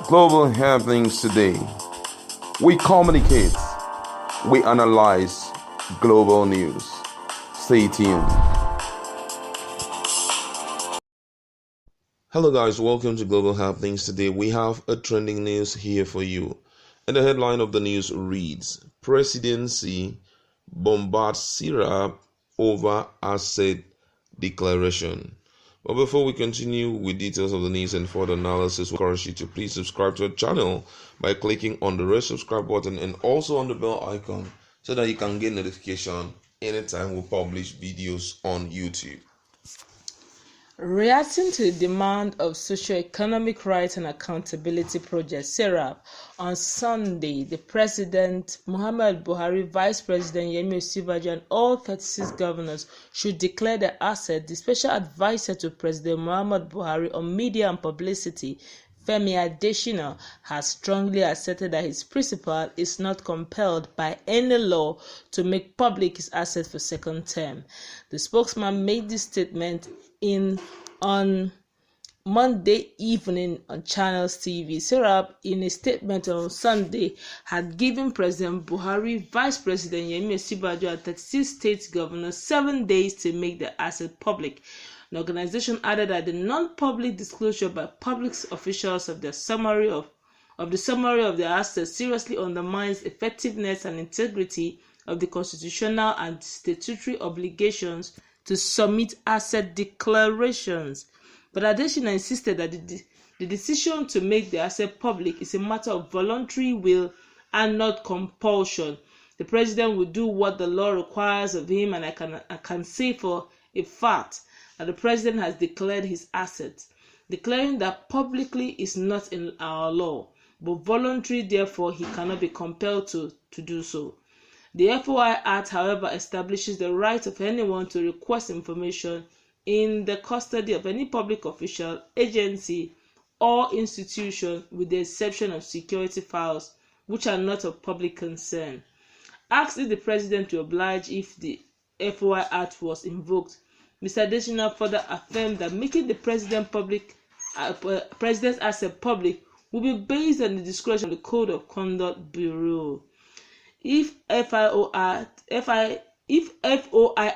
Global happenings today. We communicate, we analyze global news. Stay tuned. Hello guys, welcome to Global Happenings. Today we have a trending news here for you. And the headline of the news reads, Presidency bombards SERAP over asset declaration. But before we continue with details of the news and further analysis, we encourage you to please subscribe to our channel by clicking on the red subscribe button and also on the bell icon so that you can get notification anytime we publish videos on YouTube. Reacting to the demand of Socio-Economic Rights and Accountability Project (SERAP), on Sunday, the President Muhammadu Buhari, Vice President Yemi Osinbajo, and all 36 governors should declare their assets. The Special Advisor to President Muhammadu Buhari on Media and Publicity, Femi Adesina, has strongly asserted that his principal is not compelled by any law to make public his assets for second term. The spokesman made this statement on Monday evening on Channels TV. SERAP, in a statement on Sunday, had given President Buhari, Vice President Yemi Osinbajo, and 36 state governors 7 days to make their assets public. The organization added that the non-public disclosure by public officials of the summary of their assets seriously undermines effectiveness and integrity of the constitutional and statutory obligations to submit asset declarations. But Adesina insisted that the decision to make the asset public is a matter of voluntary will and not compulsion. The president will do what the law requires of him, and I can say for a fact that the president has declared his assets. Declaring that publicly is not in our law, but voluntary, therefore he cannot be compelled to do so. The FOI Act, however, establishes the right of anyone to request information in the custody of any public official, agency, or institution, with the exception of security files, which are not of public concern. Asked if the president to oblige if the FOI Act was invoked, Mr. Adesina further affirmed that making the president's asset public will be based on the discretion of the Code of Conduct Bureau. If FOI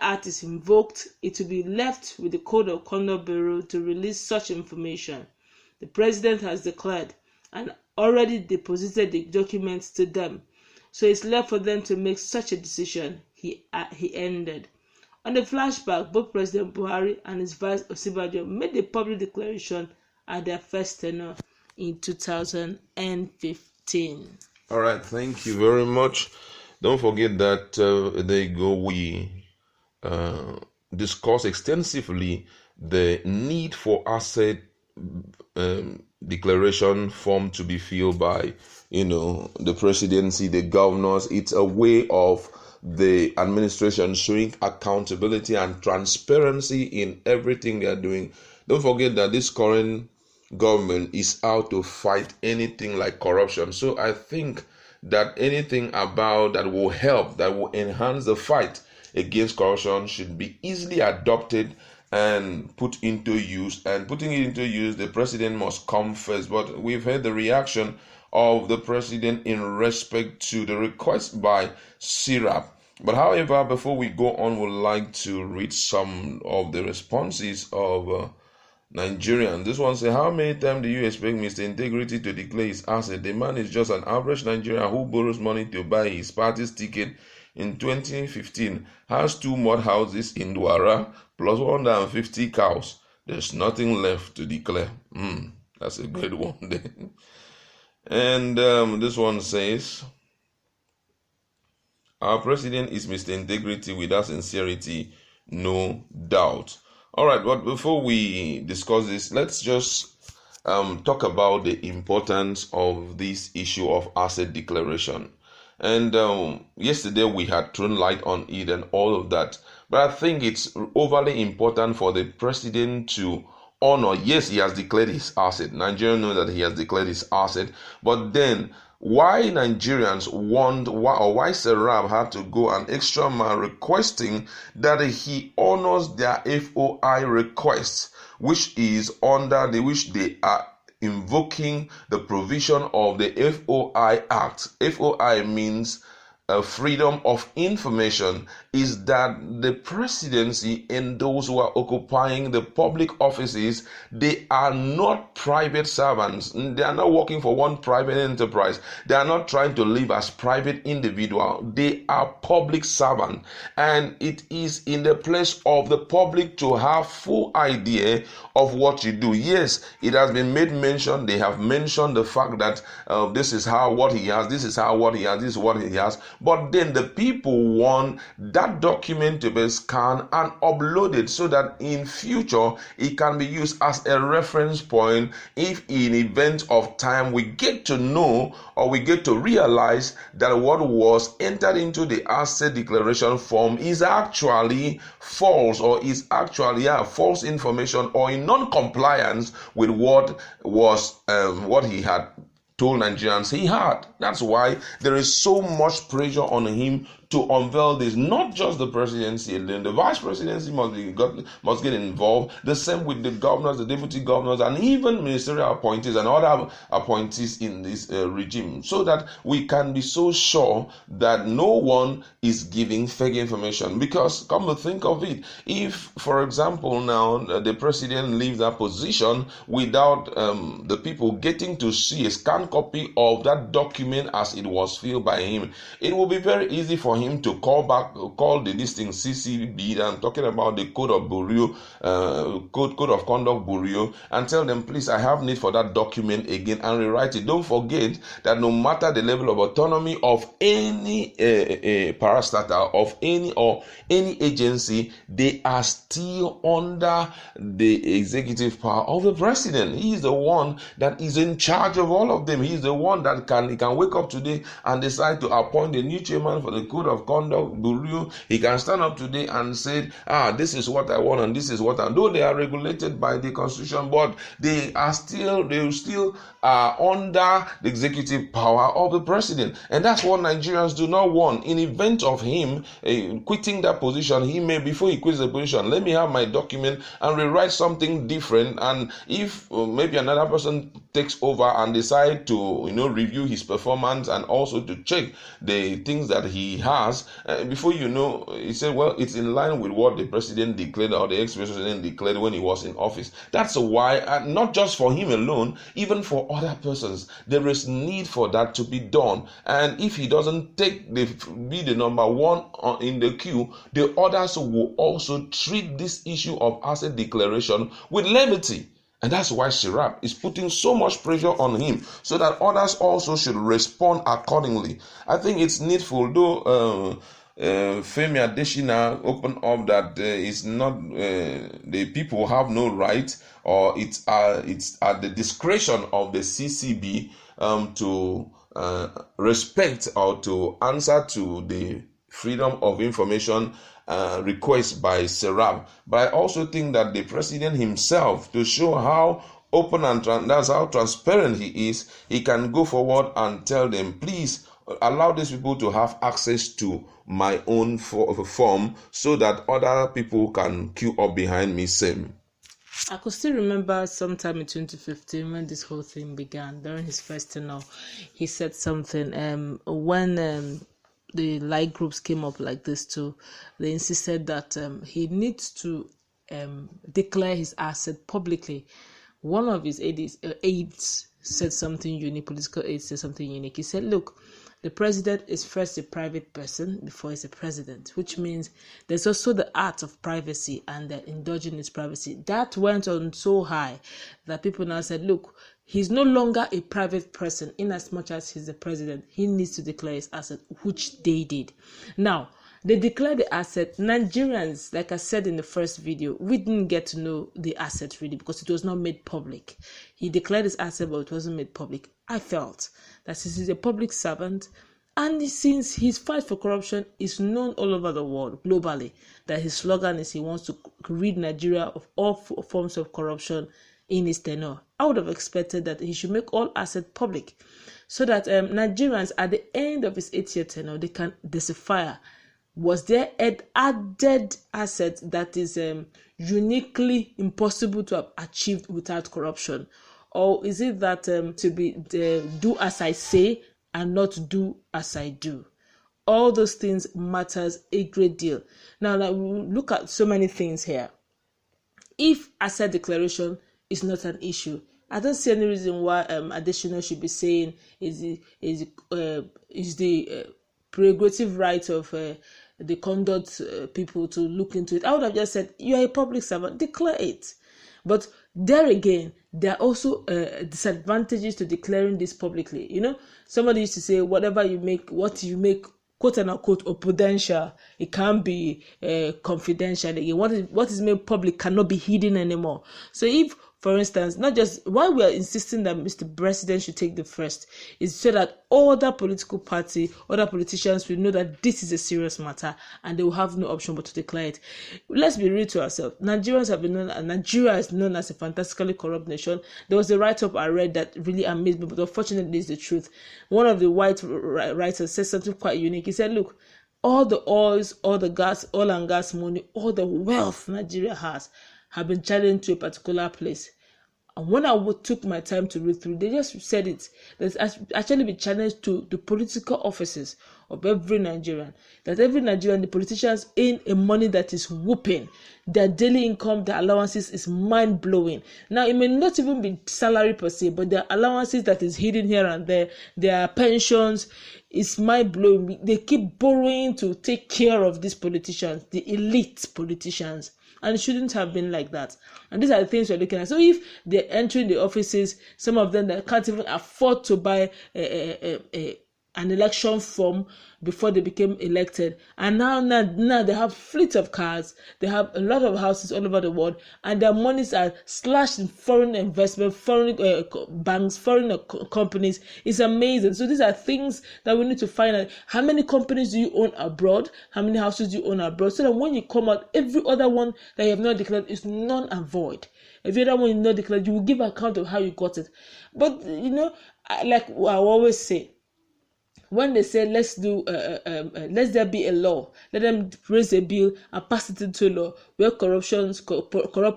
Act is invoked, it will be left with the Code of Conduct Bureau to release such information. The president has declared and already deposited the documents to them, so it's left for them to make such a decision, he ended. On the flashback, both President Buhari and his Vice Osinbajo made the public declaration at their first tenure in 2015. All right, thank you very much. Don't forget that a day ago we discussed extensively the need for asset declaration form to be filled by, the presidency, the governors. It's a way of the administration showing accountability and transparency in everything they are doing. Don't forget that this current government is out to fight anything like corruption. So I think that anything about that will help, that will enhance the fight against corruption should be easily adopted and put into use. And putting it into use, the president must come first. But we've heard the reaction of the president in respect to the request by SERAP. But however, before we go on, we'd like to read some of the responses of Nigerian. This one says, how many times do you expect Mr. Integrity to declare his asset? The man is just an average Nigerian who borrows money to buy his party's ticket in 2015, has 2 mud houses in Douara, plus 150 cows. There's nothing left to declare. That's a good one. And this one says, our president is Mr. Integrity without sincerity, no doubt. All right, but before we discuss this, let's just talk about the importance of this issue of asset declaration. And yesterday we had thrown light on it and all of that. But I think it's overly important for the president to honor. Yes, he has declared his asset. Nigerians know that he has declared his asset. But then why Nigerians want, why SERAP had to go an extra mile requesting that he honors their FOI requests, which is under which they are invoking the provision of the FOI Act. FOI means freedom of information, is that the presidency and those who are occupying the public offices, they are not private servants. They are not working for one private enterprise. They are not trying to live as private individual. They are public servant, and it is in the place of the public to have full idea of what you do. Yes, it has been made mention. They have mentioned the fact that this is how what he has, this is how what he has, this is what he has. But then the people want that document to be scanned and uploaded so that in future it can be used as a reference point if in event of time we get to know or we get to realize that what was entered into the asset declaration form is actually false, or is actually false information, or in non-compliance with what was what he had told Nigerians he had. That's why there is so much pressure on him to unveil this. Not just the presidency, and then the vice presidency must get involved. The same with the governors, the deputy governors, and even ministerial appointees and other appointees in this regime, so that we can be so sure that no one is giving fake information. Because come to think of it, if, for example, now the president leaves that position without the people getting to see a scanned copy of that document as it was filled by him, it will be very easy for him to call the listing CCB. I'm talking about the Code of Bureau, Code of Conduct Bureau, and tell them, please, I have need for that document again, and rewrite it. Don't forget that no matter the level of autonomy of any parastatal, of any agency, they are still under the executive power of the president. He is the one that is in charge of all of them. He is the one that can wake up today and decide to appoint a new chairman for the Code of Conduct Bureau. He can stand up today and say, this is what I want and this is what I do. They are regulated by the Constitution, but they still are under the executive power of the president. And that's what Nigerians do not want. In event of him quitting that position, he may, before he quits the position, let me have my document and rewrite something different. And if maybe another person takes over and decide to review his performance and also to check the things that he has, before you know, he said, well, it's in line with what the president declared or the ex-president declared when he was in office. That's why, not just for him alone, even for other persons, there is need for that to be done. And if he doesn't be the number one in the queue, the others will also treat this issue of asset declaration with levity. And that's why SERAP is putting so much pressure on him, so that others also should respond accordingly. I think it's needful, though Femi Adesina opened up that it's not the people have no right, or it's at the discretion of the CCB to respect or to answer to the freedom of information request by SERAP. But I also think that the president himself, to show how open and that's how transparent he is, he can go forward and tell them, please allow these people to have access to my own form, so that other people can queue up behind me same. I could still remember sometime in 2015 when this whole thing began, during his first tenure. He said something when the like groups came up like this too. They insisted that he needs to declare his asset publicly. One of his aides said something unique, political aides said something unique. He said, look, the president is first a private person before he's a president, which means there's also the art of privacy and the endogenous privacy. That went on so high that people now said, look, he's no longer a private person in as much as he's the president. He needs to declare his asset, which they did. Now, they declared the asset. Nigerians, like I said in the first video, we didn't get to know the asset really because it was not made public. He declared his asset, but it wasn't made public. I felt that since he's a public servant, and since his fight for corruption is known all over the world, globally, that his slogan is he wants to rid Nigeria of all forms of corruption in his tenure, I would have expected that he should make all assets public, so that Nigerians at the end of his 8-year tenure, they can decipher, was there an added asset that is uniquely impossible to have achieved without corruption? or is it that to be do as I say and not do as I do? All those things matters a great deal. Now we look at so many things here. If asset declaration is not an issue, I don't see any reason why additional should be saying is the prerogative right of the conduct people to look into it. I would have just said, you are a public servant, declare it. But there again, there are also disadvantages to declaring this publicly. Somebody used to say, what you make, quote unquote, or prudential, it can't be confidential. Again, what is made public cannot be hidden anymore. So if, for instance, not just why we are insisting that Mr. President should take the first is so that other political party, other politicians will know that this is a serious matter and they will have no option but to declare it. Let's be real to ourselves. Nigeria is known as a fantastically corrupt nation. There was a write-up I read that really amazed me, but unfortunately it's the truth. One of the white writers said something quite unique. He said, look, all the oils, all the gas, oil and gas money, all the wealth Nigeria has have been challenged to a particular place. And when I took my time to read through, they just said it. There's actually been challenged to the political offices of every Nigerian. That every Nigerian, the politicians earn a money that is whooping. Their daily income, their allowances is mind-blowing. Now, it may not even be salary per se, but their allowances that is hidden here and there, their pensions, is mind-blowing. They keep borrowing to take care of these politicians, the elite politicians. And it shouldn't have been like that. And these are the things we're looking at. So if they're entering the offices, some of them that can't even afford to buy an election form before they became elected, and now they have fleets of cars, they have a lot of houses all over the world, and their monies are slashed in foreign investment, foreign banks, foreign companies. It's amazing. So these are things that we need to find out. How many companies do you own abroad? How many houses do you own abroad? So that when you come out, every other one that you have not declared is null and void. Every other one you not declared, you will give account of how you got it. But like I always say, when they say let's there be a law, let them raise a bill and pass it into law where corrupt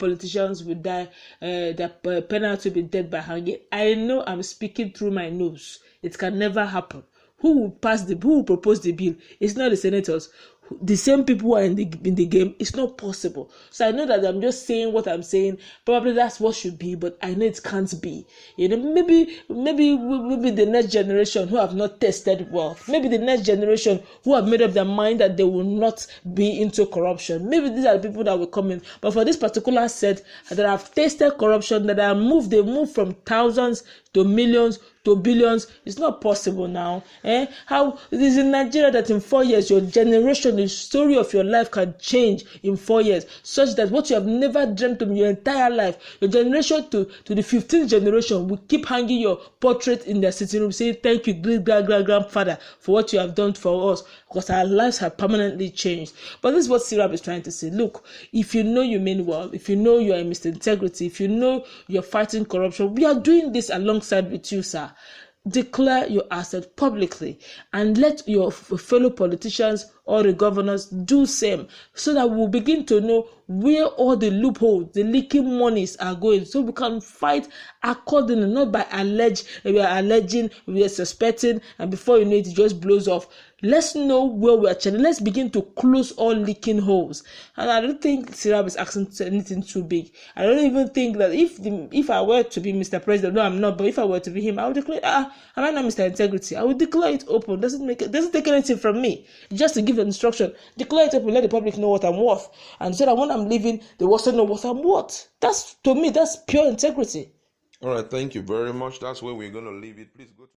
politicians will die, their penalty will be dead by hanging. I know I'm speaking through my nose. It can never happen. Who will propose the bill? It's not the senators. The same people who are in the game. It's not possible. So I know that I'm just saying what I'm saying. Probably that's what should be, but I know it can't be. Maybe the next generation who have not tested wealth. Maybe the next generation who have made up their mind that they will not be into corruption. Maybe these are the people that will come in. But for this particular set that have tasted corruption, they move from thousands to millions to billions. It's not possible now. How it is in Nigeria that in 4 years your generation, the story of your life can change in 4 years, such that what you have never dreamt of your entire life, your generation to the 15th generation will keep hanging your portrait in their sitting room, saying thank you, great grandfather, for what you have done for us, because our lives have permanently changed. But this is what SERAP is trying to say. Look, if you know you mean well, if you know you are in Mr. Integrity, if you know you're fighting corruption, we are doing this alongside with you, sir. Declare your asset publicly and let your fellow politicians or the governors do same, so that we'll begin to know where all the loopholes, the leaking monies are going, so we can fight accordingly, not by alleging, we are suspecting, and before you know it, it just blows off. Let's know where we are checking. Let's begin to close all leaking holes. And I don't think SERAP is asking anything too big. I don't even think that if I were to be Mr. President, no, I'm not, but if I were to be him, I would declare, am I not Mr. Integrity? I would declare it open. Doesn't take anything from me. Just to give the instruction, declare it open, let the public know what I'm worth. And so that when I'm leaving, they also know what I'm worth. To me, that's pure integrity. All right, thank you very much. That's where we're going to leave it. Please go to